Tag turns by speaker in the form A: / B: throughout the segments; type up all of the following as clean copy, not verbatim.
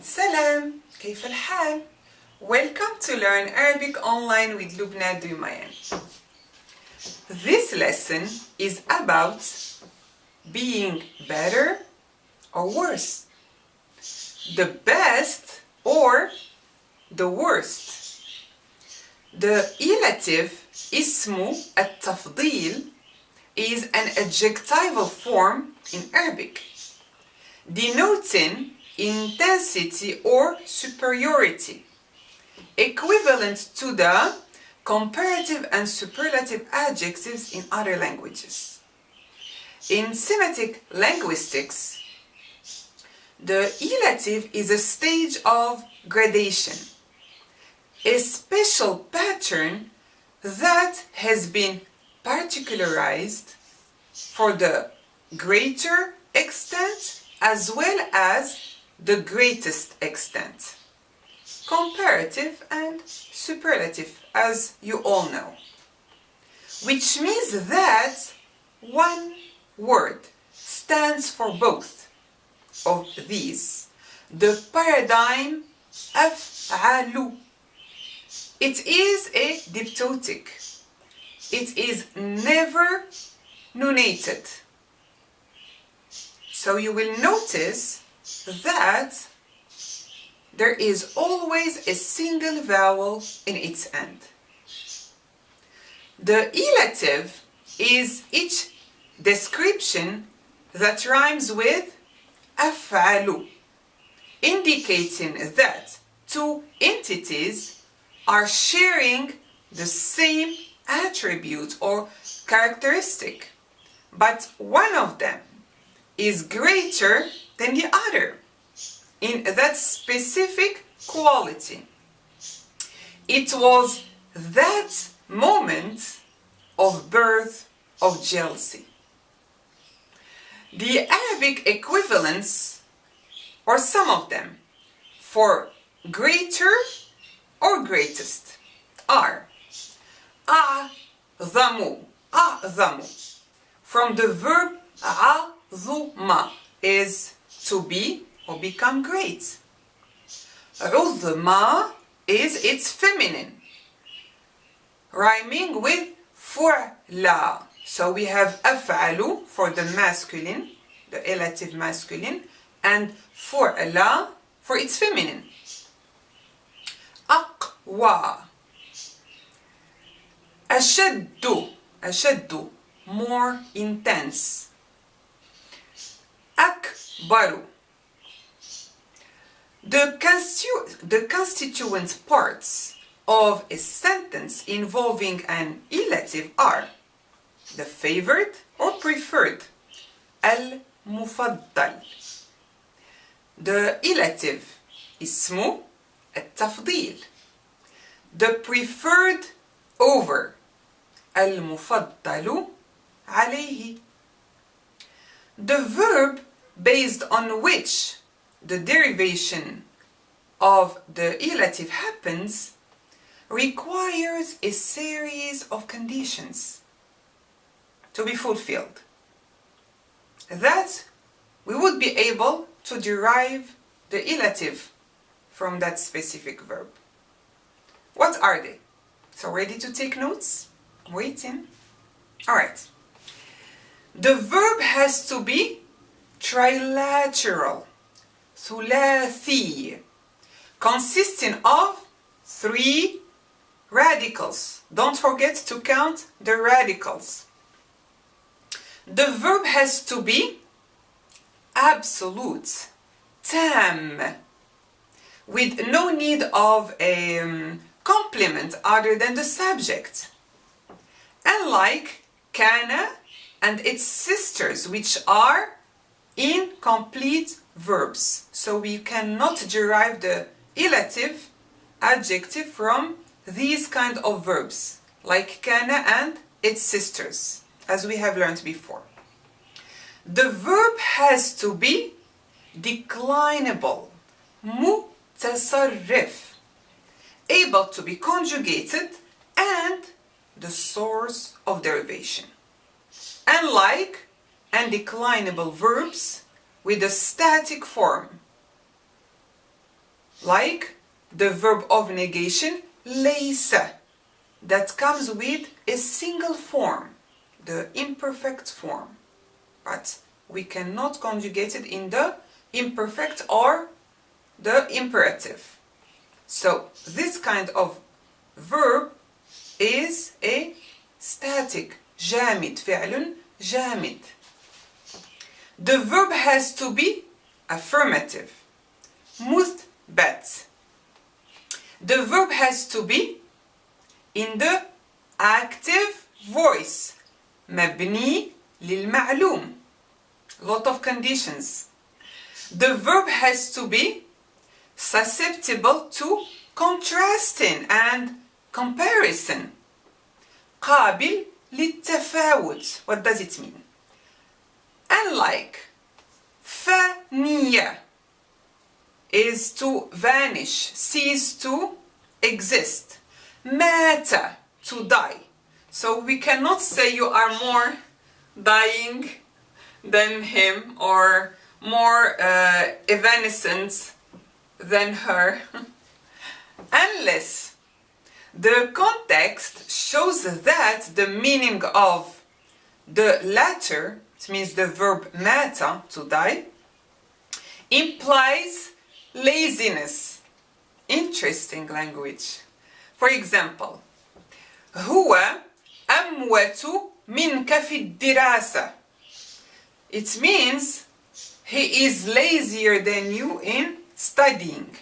A: سلام، كيف الحال؟ Welcome to Learn Arabic Online with Lubna Dumayan. This lesson is about being better or worse, the best or the worst. The elative اسمه التفضيل is an adjectival form in Arabic, denoting intensity or superiority, equivalent to the comparative and superlative adjectives in other languages. In Semitic linguistics, the elative is a stage of gradation, a special pattern that has been particularized for the greater extent as well as the greatest extent. Comparative and superlative, as you all know. Which means that one word stands for both of these. The paradigm أفعل. It is a diptotic. It is never nonated. So you will notice that there is always a single vowel in its end. The elative is each description that rhymes with أفعل, indicating that two entities are sharing the same attribute or characteristic, but one of them is greater than the other in that specific quality. It was that moment of birth of jealousy. The Arabic equivalents, or some of them, for greater or greatest are أعظم, from the verb عظم, is to be or become great. عظمى is its feminine, rhyming with فعلى. So we have أفعل for the masculine, the elative masculine, and فعلى for its feminine. أقوى, أشد, more intense. أكبر. The constituent parts of a sentence involving an elative are the favored or preferred, المفضل. The elative اسمه التفضيل. The preferred over, المفضل عليه. The verb based on which the derivation of the elative happens requires a series of conditions to be fulfilled, that we would be able to derive the elative from that specific verb. What are they? So ready to take notes? Waiting. Alright. The verb has to be trilateral, ثلاثي, consisting of 3 radicals. Don't forget to count the radicals. The verb has to be absolute, tam, with no need of a complement other than the subject. Unlike كان and its sisters, which are incomplete verbs. So we cannot derive the elative adjective from these kind of verbs, like كان and its sisters, as we have learned before. The verb has to be declinable, متصرف, able to be conjugated, and the source of derivation. Unlike undeclinable verbs with a static form, like the verb of negation ليس, that comes with a single form, the imperfect form, but we cannot conjugate it in the imperfect or the imperative. So this kind of verb is a static, جامد, فعل جامد. The verb has to be affirmative, مثبت. The verb has to be in the active voice, مبني للمعلوم. Lot of conditions. The verb has to be susceptible to contrasting and comparison. قابل للتفاوت. What does it mean? Unlike فانية is to vanish, cease to exist. مات, to die. So we cannot say you are more dying than him or more evanescent than her. Unless the context shows that the meaning of the latter, it means the verb mata, to die, implies laziness. Interesting language. For example, هو أموت منك في الدراسة. It means he is lazier than you in studying.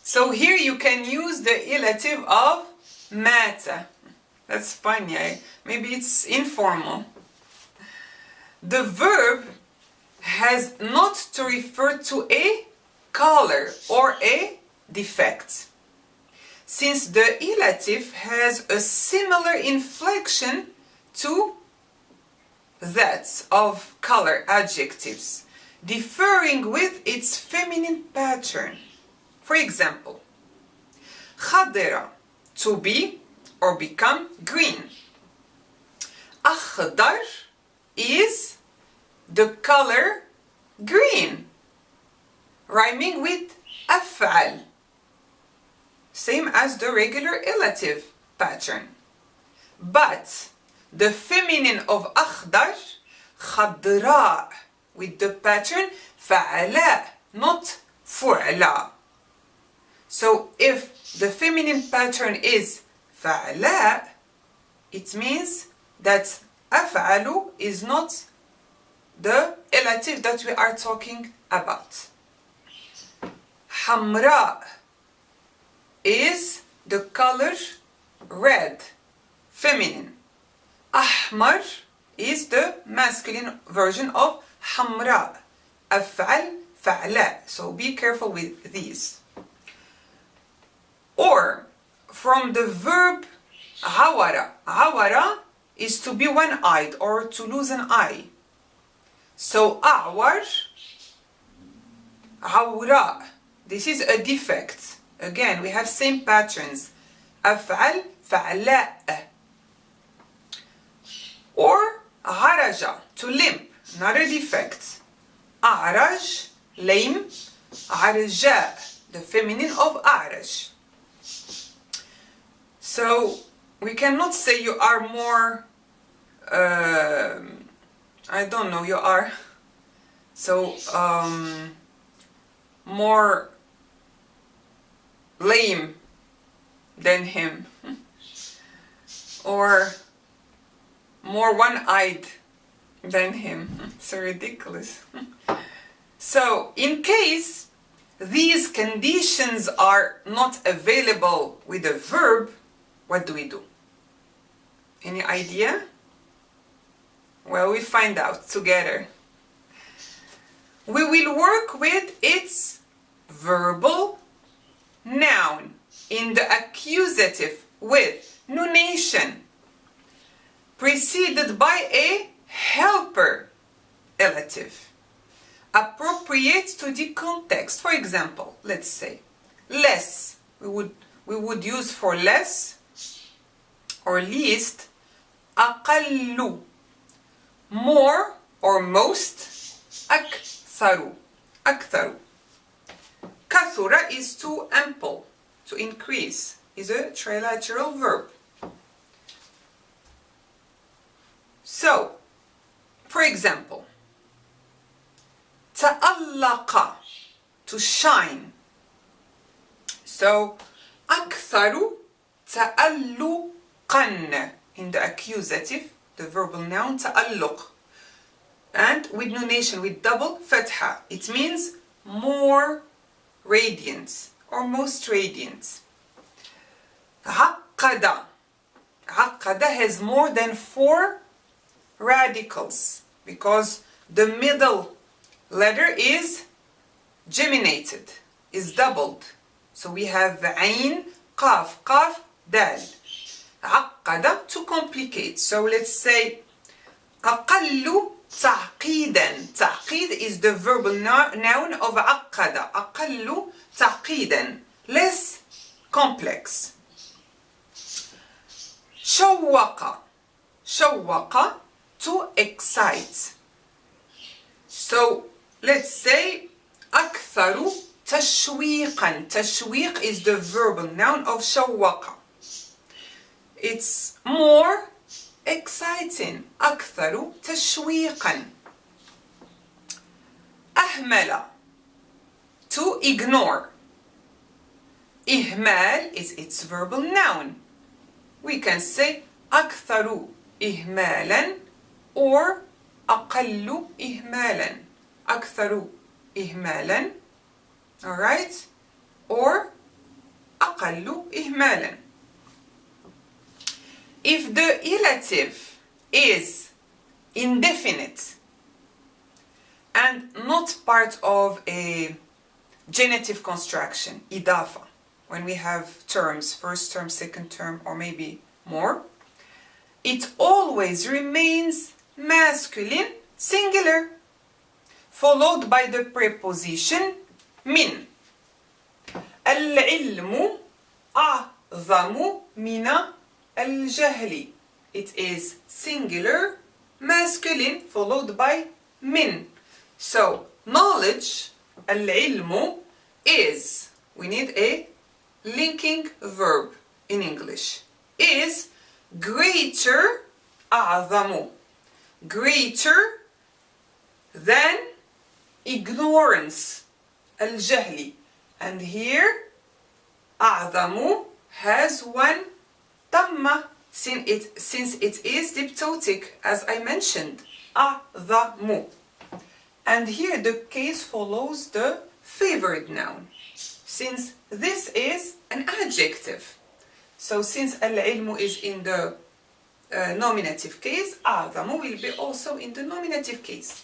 A: So here you can use the elative of mata. That's funny, maybe it's informal. The verb has not to refer to a color or a defect, since the elative has a similar inflection to that of color adjectives, differing with its feminine pattern. For example, خضرة, to be or become green. أخضر is the color green, rhyming with أفعل, same as the regular elative pattern. But the feminine of أخضر, خضراء, with the pattern فعلاء, not فعلاء. So if the feminine pattern is فعلاء, it means that أفعل is not the elative that we are talking about. حمراء is the color red, feminine. أحمر is the masculine version of حمراء. أفعل, فعلاء. So be careful with these. Or from the verb عورة. عورة is to be one-eyed or to lose an eye. So أعور, عوراء. This is a defect. Again, we have same patterns. أفعل, فعلاء. Or عرج, to limp, not a defect. أعرج, lame. عرجاء, the feminine of أعرج. So we cannot say you are more, I don't know, you are so more lame than him, or more one-eyed than him. So ridiculous. So in case these conditions are not available with a verb, what do we do? Any idea? Well, we find out together. We will work with its verbal noun in the accusative with nunation, preceded by a helper elative, appropriate to the context. For example, let's say less. We would use for less or least أقل. More or most أكثر. أكثر. كثر is to ample, to increase, is a trilateral verb. So, for example, تألق, to shine. So, أكثر تألقا in the accusative, the verbal noun تألق. And with nunation, with double fatha, it means more radiant or most radiant. عقد. عقد has more than 4 radicals because the middle letter is geminated, is doubled. So we have عين, قاف, قاف, دال. عقد, to complicate. So let's say أقل تعقيدا. تعقيد is the verbal noun of عقد. أقل تعقيدا, less complex. شوق. شوق, to excite. So let's say أكثر تشويقا. تشويق is the verbal noun of شوق. It's more exciting. أكثر تشويقا. أهمل, to ignore. إهمال is its verbal noun. We can say أكثر إهمالا or أقل إهمالا. أكثر إهمالا, alright, or أقل إهمالا. If the elative is indefinite and not part of a genitive construction, إضافة, when we have terms, first term, second term, or maybe more, it always remains masculine singular, followed by the preposition من. العلم أعظم من الجهل. It is singular masculine followed by من. So knowledge, العلم, is, we need a linking verb in English, is greater, أعظم, greater than ignorance, الجهل. And here أعظم has one ضمة since it is diptotic, as I mentioned, أعظم. And here the case follows the favored noun, since this is an adjective. So since العلم is in the nominative case, أعظم will be also in the nominative case.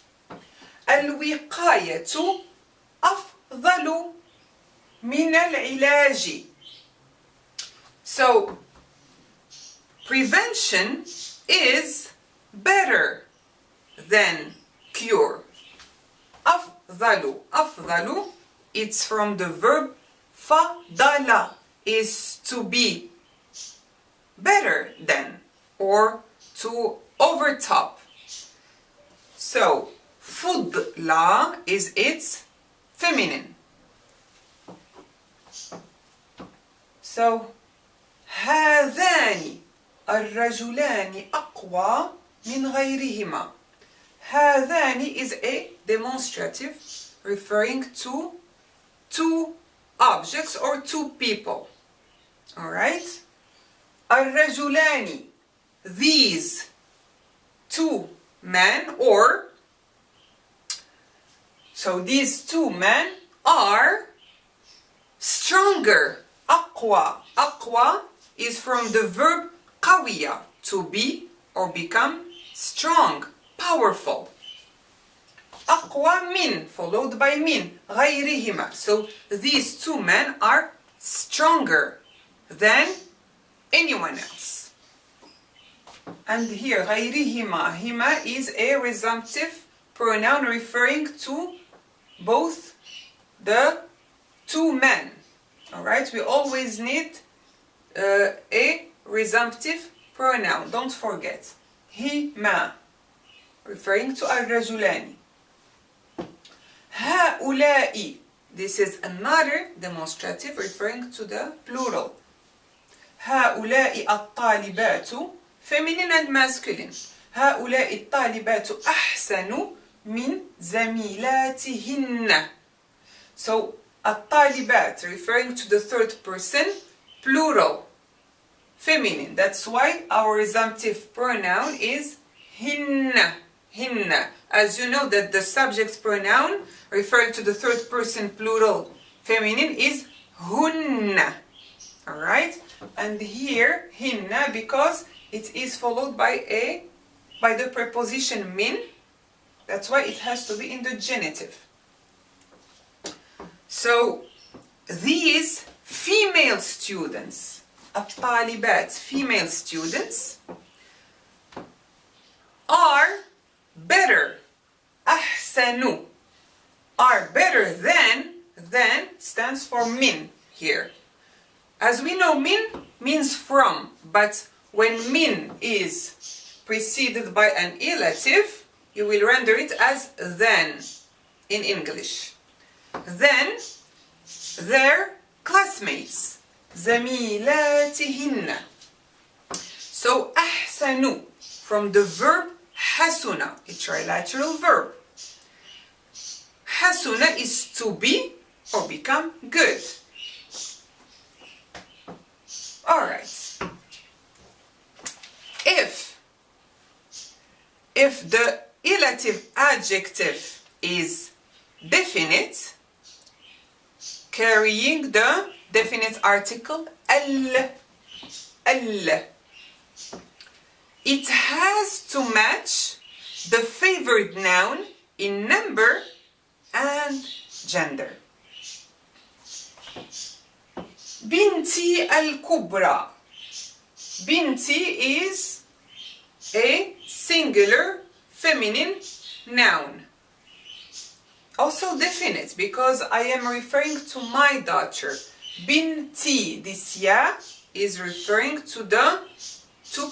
A: الوقاية أفضل من العلاج. So prevention is better than cure. أفضل. أفضل, it's from the verb فضل, is to be better than or to overtop. So فضلة is its feminine. So هذان الرجلان أقوى من غيرهما. هذان is a demonstrative referring to two objects or two people. Alright? الرجلان, these two men, or so these two men are stronger. أقوى. أقوى is from the verb قوية, to be or become strong, powerful. أقوى من, followed by من, غيرهما. So these two men are stronger than anyone else. And here غيرهما, هما is a resumptive pronoun referring to both the two men. Alright, we always need a resumptive pronoun, don't forget. هما, referring to الرجلان. هؤلاء, This is another demonstrative referring to the plural. هؤلاء الطالبات feminine and masculine. هؤلاء الطالبات أحسن من زميلاتهن. So الطالبات referring to the third person, plural, feminine. That's why our resumptive pronoun is hinna. Hinna. As you know that the subject pronoun referring to the third person plural feminine is hunna. Alright? And here hinna because it is followed by the preposition min. That's why it has to be in the genitive. So these female students, الطالبات, female students, are better. أحسن, are better than stands for min here. As we know, min means from, but when min is preceded by an elative, you will render it as than in English. Then their classmates, زميلاتهن. So أحسن from the verb حسن, a trilateral verb. حسن is to be or become good. Alright. If the elative adjective is definite, carrying the definite article al, it has to match the favored noun in number and gender. بنتي الكبرى. بنتي is a singular feminine noun. Also definite because I am referring to my daughter. Binti, this ya is referring to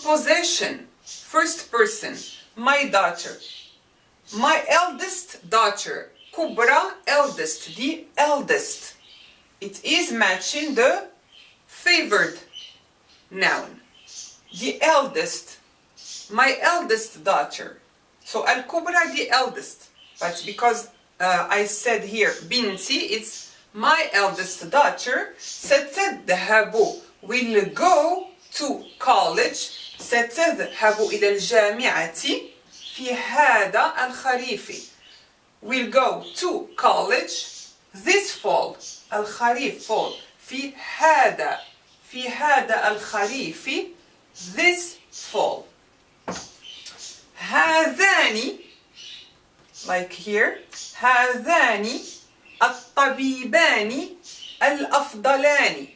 A: possession, first person, my daughter. My eldest daughter, Kubra, eldest, the eldest. It is matching the favored noun. The eldest, my eldest daughter. So al-Kubra, the eldest. But because I said here binti, it's my eldest daughter. ستذهب will go to college. ستذهب إلى الجامعة في هذا الخريف. Will go to college this fall. الخريف fall. في هذا الخريف this fall. هذان, like here, هذان الطبيبان الأفضلان.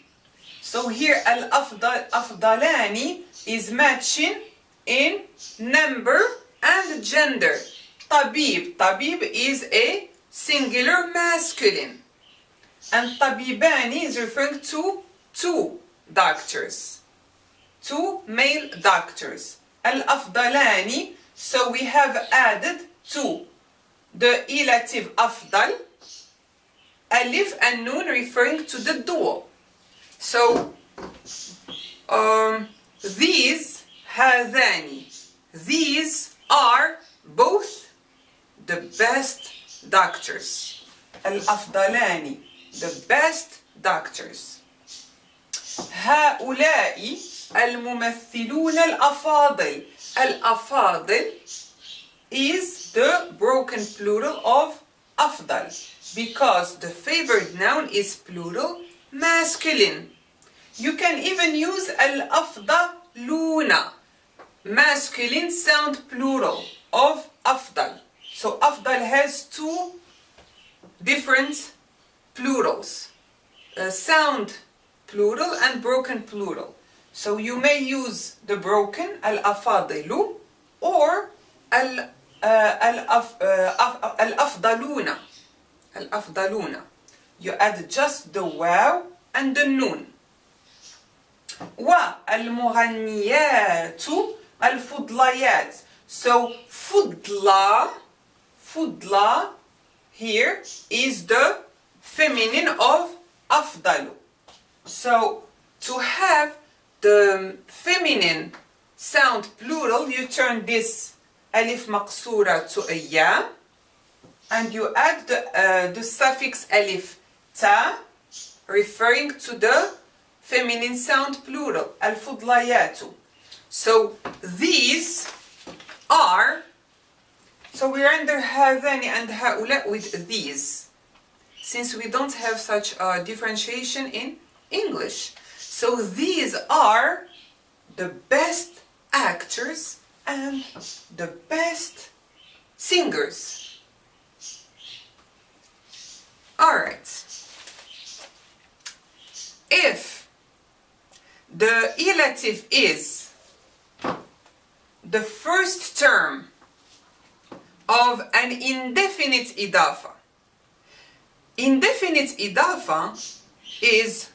A: So here الأفضلان is matching in number and gender. طبيب is a singular masculine. And طبيبان is referring to two doctors. Two male doctors. الأفضلان, so we have added two. The elative أفضل, alif and nun referring to the dual. So these هذان, these are both the best doctors. الأفضلان, the best doctors. هؤلاء الممثلون الأفاضل. الأفاضل is the broken plural of أفضل because the favored noun is plural masculine. You can even use الأفضلون, masculine sound plural of أفضل. So أفضل has two different plurals, sound plural and broken plural. So you may use the broken الأفاضل or الأفضلون. الأفضلون. You add just the واو and the nun. والمغنيات الفضليات. So فضلة here is the feminine of أفضل. So to have the feminine sound plural, you turn this ألف مقصورة to a يا, and you add the suffix ألف تا, referring to the feminine sound plural الفضليات. So these are, so we're under هذان and هؤلاء with these, since we don't have such a differentiation in English. So these are the best actors and the best singers. Alright. If the elative is the first term of an indefinite إضافة. Indefinite إضافة is,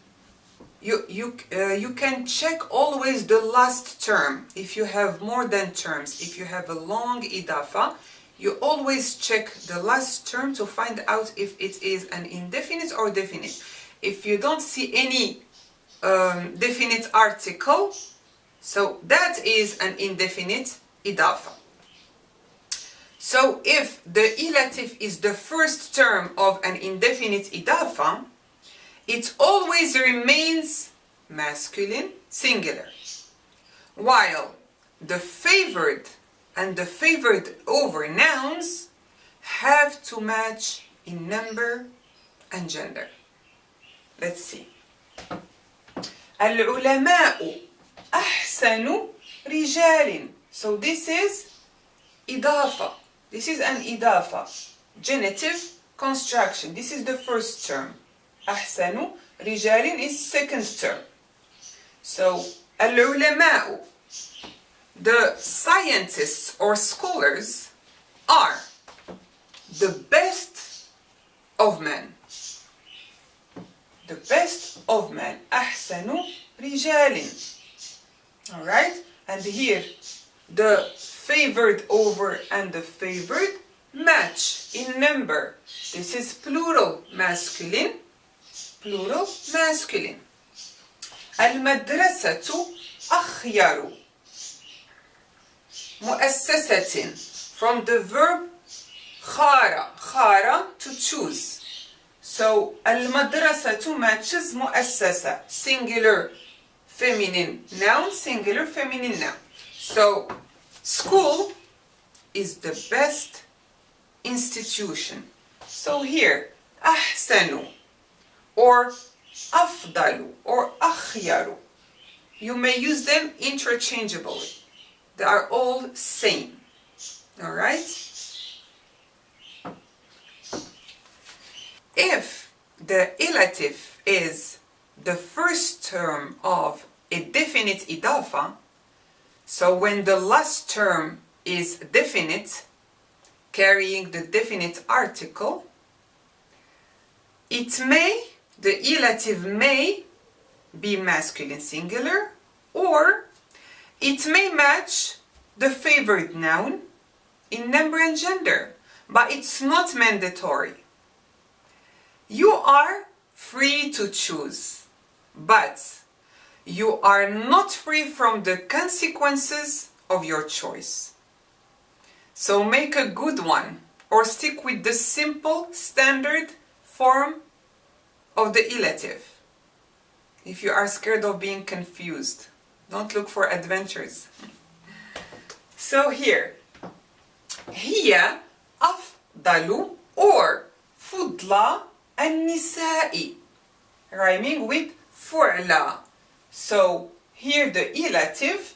A: you can check always the last term. If you have more than terms, if you have a long إضافة, you always check the last term to find out if it is an indefinite or definite. If you don't see any definite article, so that is an indefinite إضافة. So if the elative is the first term of an indefinite إضافة, it always remains masculine singular, while the favored and the favored over nouns have to match in number and gender. Let's see. العلماء أحسن رجال. So this is إضافة. This is an إضافة. Genitive construction. This is the first term. أحسن رجال is second term. So العلماء, the scientists or scholars, are the best of men. The best of men. أحسن رجال. Alright? And here the favored over and the favored match in number. This is plural masculine. Plural masculine. المدرسة أخير. مؤسسة, from the verb خار. خار, to choose. So المدرسة matches مؤسسة. Singular feminine noun, singular feminine noun. So school is the best institution. So here أحسن or أفضل or أخير, you may use them interchangeably. They are all same. Alright? If the elative is the first term of a definite إضافة, so when the last term is definite, carrying the definite article, it may, the elative may be masculine singular, or it may match the favored noun in number and gender, but it's not mandatory. You are free to choose, but you are not free from the consequences of your choice. So make a good one, or stick with the simple standard form of the elative. If you are scared of being confused, don't look for adventures. So here, هي أفضل or فضلى النساء, rhyming with فعلى. So here the elative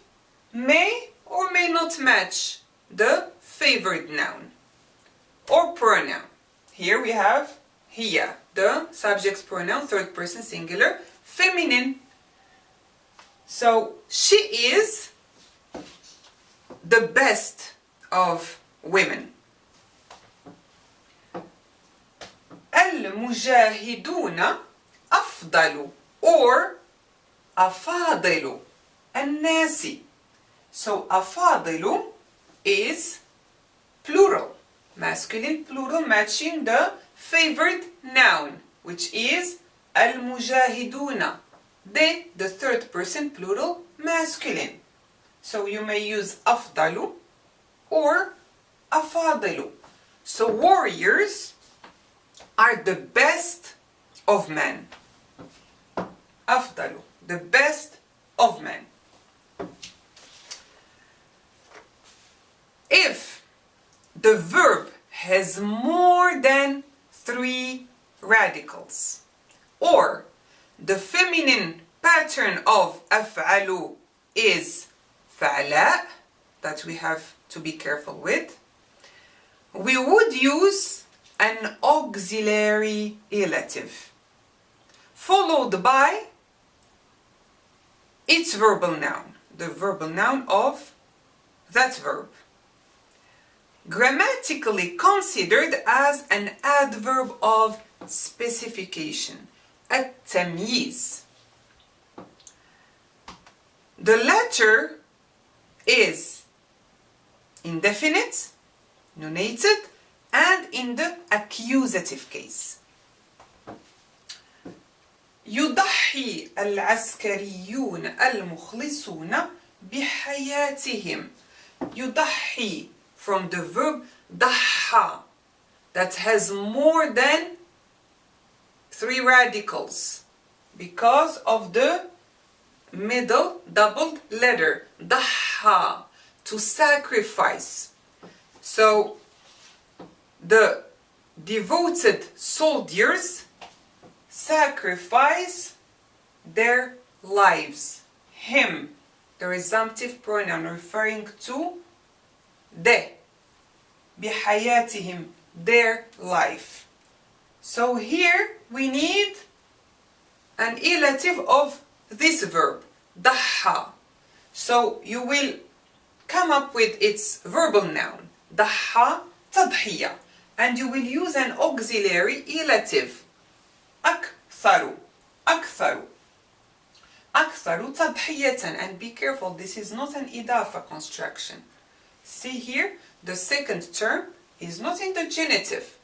A: may or may not match the favored noun or pronoun. Here we have هي, the subject pronoun, third person singular, feminine. So she is the best of women. المجاهدون أفضل or أفاضل الناس. So أفاضل is plural, masculine plural, matching the favored noun which is المجاهدون. They, the third person plural masculine. So you may use أفضل or أفاضل. So warriors are the best of men. أفضل, the best of men. If the verb has more than 3 radicals, or the feminine pattern of أفعل is فعلاء, that we have to be careful with, we would use an auxiliary elative followed by its verbal noun, the verbal noun of that verb, grammatically considered as an adverb of specification, التمييز. The latter is indefinite, nonated, and in the accusative case. يضحي العسكريون المخلصون بحياتهم. يضحي from the verb ضحى that has more than 3 radicals because of the middle doubled letter ضحى, to sacrifice. So the devoted soldiers sacrifice their lives. Him, the resumptive pronoun referring to de, بحياتهم, their life. So here we need an elative of this verb, ضحى. So you will come up with its verbal noun, ضحى تضحية, and you will use an auxiliary elative, أكثر, أكثر, أكثر تضحية. And be careful, this is not an إضافة construction. See here, the second term is not in the genitive.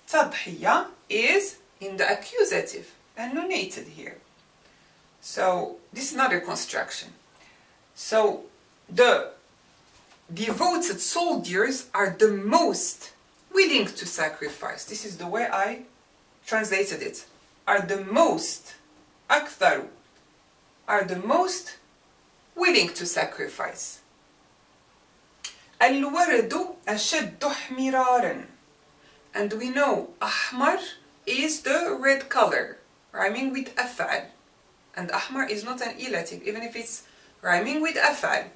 A: تضحية is in the accusative and nonated here. So this is not a construction. So the devoted soldiers are the most willing to sacrifice. This is the way I translated it. Are the most, أكثر, are the most willing to sacrifice. الورد أشد احمرارا. And we know أحمر is the red color, rhyming with أفعل. And أحمر is not an elative, even if it's rhyming with أفعل.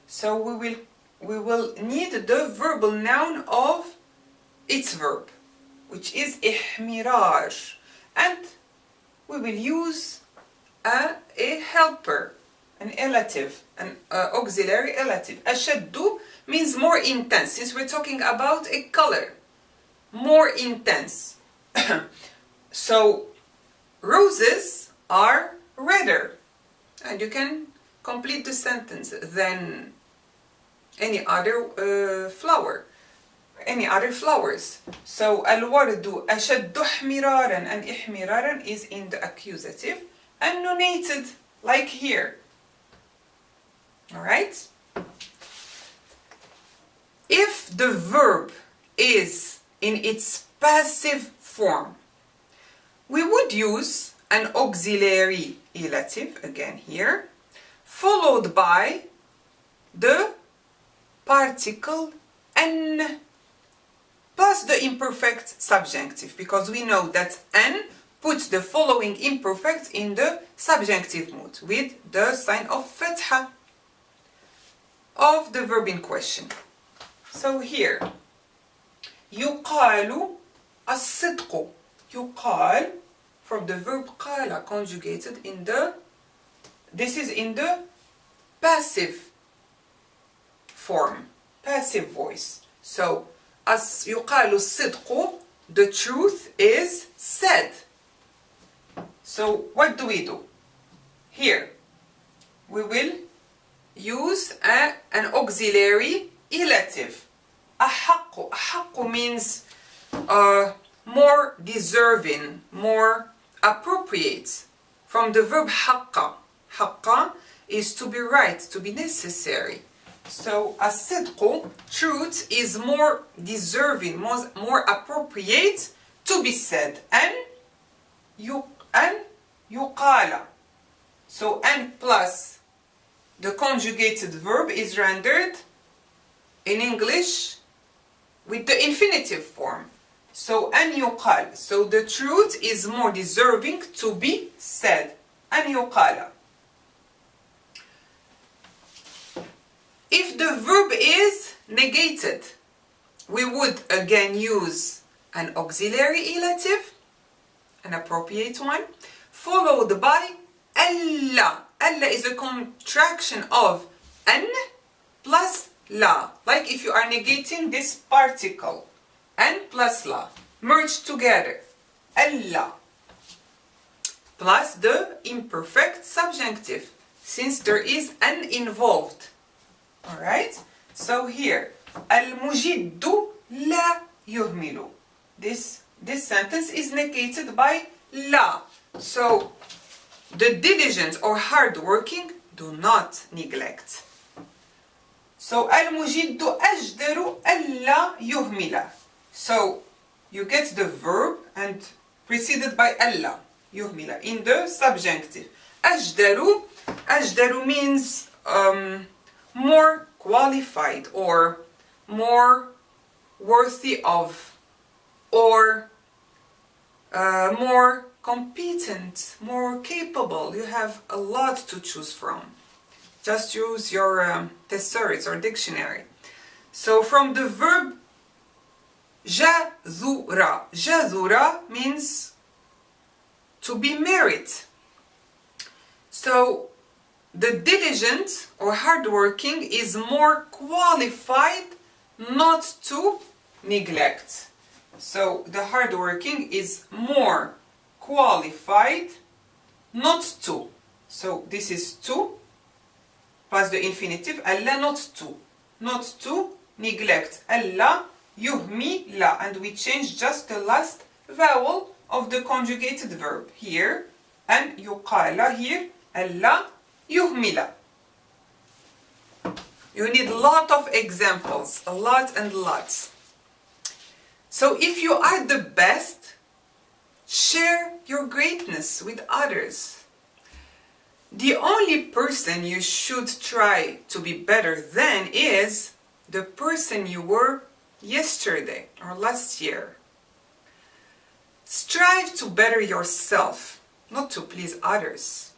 A: So we will need the verbal noun of its verb, which is إحمرار. And we will use a helper, an elative, an auxiliary elative. أشد means more intense, since we're talking about a color. More intense. So roses are redder. And you can complete the sentence than any other flower, any other flowers. So الورد أشد احمرارا, and احمرارا is in the accusative and nonated like here. Alright? If the verb is in its passive form, we would use an auxiliary elative, again here, followed by the particle an plus the imperfect subjunctive, because we know that an puts the following imperfect in the subjunctive mood with the sign of fatha of the verb in question. So here, يقال الصدق. يقال from the verb قال conjugated in the, this is in the passive form, passive voice. So يقال الصدق, the truth is said. So what do? Here we will use an auxiliary elative. أحق. أحق means more deserving, more appropriate, from the verb حق. حق is to be right, to be necessary. So الصدق, truth, is more deserving, more appropriate to be said. أن يقال. So أن plus the conjugated verb is rendered in English with the infinitive form. So أن يقال. So the truth is more deserving to be said. أن يقال. If the verb is negated, we would again use an auxiliary elative, an appropriate one, followed by ألا. ألا is a contraction of أن plus لا. Like if you are negating this particle, أن plus لا, merged together. ألا. Plus the imperfect subjunctive, since there is an involved. Alright? So here, المجد لا يهمل. This sentence is negated by لا. So, the diligent or hardworking do not neglect. So, المجد أجدر ألا يهمل. So, you get the verb and preceded by ألا يهمل in the subjunctive. أجدر means more qualified or more worthy of, or more competent, more capable. You have a lot to choose from. Just use your thesaurus or dictionary. So from the verb جذور. جذور means to be married. So the diligent or hardworking is more qualified not to neglect. So the hardworking is more qualified not to. So this is to plus the infinitive. ألا not to. Not to neglect. ألا يهمل. And we change just the last vowel of the conjugated verb here. And يقال here. ألا يهمل. You need a lot of examples, a lot and lots. So if you are the best, share your greatness with others. The only person you should try to be better than is the person you were yesterday or last year. Strive to better yourself, not to please others.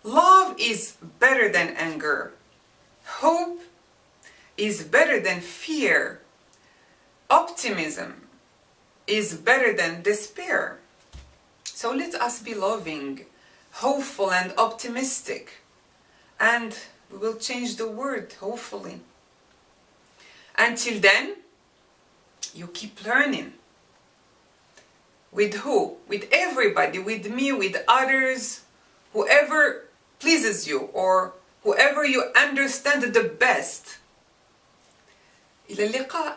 A: Love is better than anger. Hope is better than fear. Optimism is better than despair. So let us be loving, hopeful and optimistic. And we will change the word, hopefully. Until then, you keep learning. With who? With everybody, with me, with others, whoever pleases you or whoever you understand the best. إلى اللقاء.